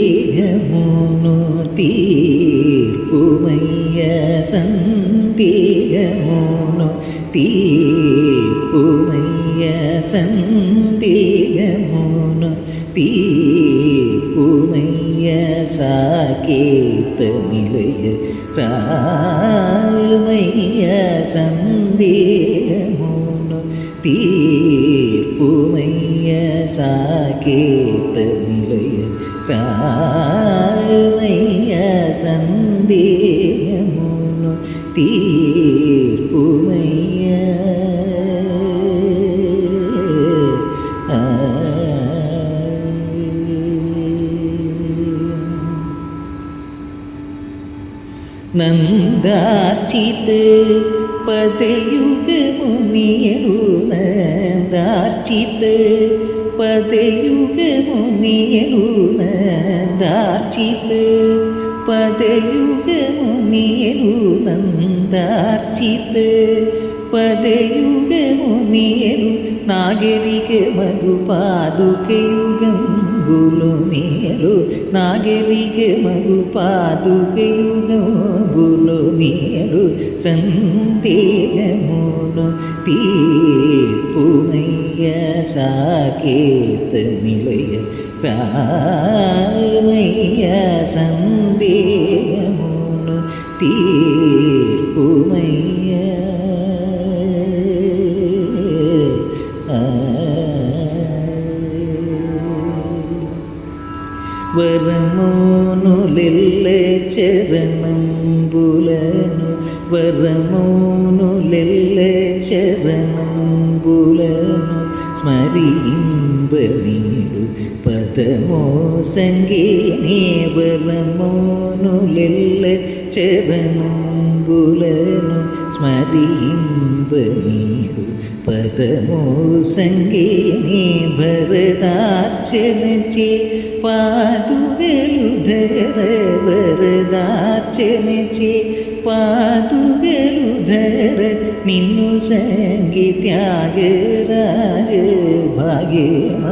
సందేహమును తీర్పుమయ్య సందేహమును తీర్పుమయ్య సందేహమును తీర్పుమయ్య సాకేత నిలయ రామయ్య సందేహమును తీర్పుమయ్య సాకేత నిలయ రామయ్య సందేహమును తీర్పుమయ్య. నందార్చిత పదయుగమునియలు నందార్చిత పదయుగమునియలు నందార్చిత పదయుగమునియలు నందార్చిత పదయుగమునియలు నాగరిక మగు పాదుకయుగంబులు మేలు నాగరిక మగు పాదుకయుగంబులు మేలు సందేహమును తీర్పుమయ్య సాకేత నిలయ రామయ్య సందేహమును తీర్పుమయ్య. వరమౌనులెల్లె చరణంబులను వరమౌనులెల్లె చరణంబులను స్మరింపనీడు పదమో సంగీనే వరమౌనులెల్లె చరణంబులను స్మరింపనీడు పదమో సంగీనే భరదార్చనచే పాదుగలుధర వరదార్చనచే పాదుగలుధర నిన్ను సంగి త్యాగరాజ భాగ్యమ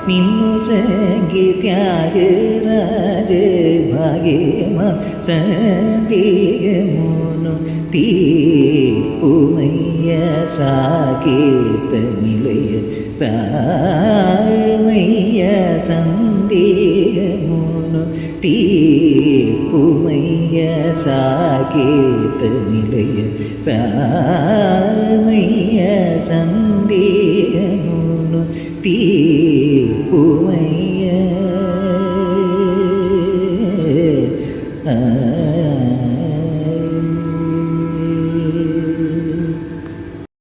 నిన్ను సంగి త్యాగరాజ భాగ్యమ సందేహమును తీర్పుమయ్య సాకేత నిలయ రామయ్య సందేహమును తీర్పుమయ్య సాకేత నిలయ రామయ్య సందేహమును తీర్పుమయ్య.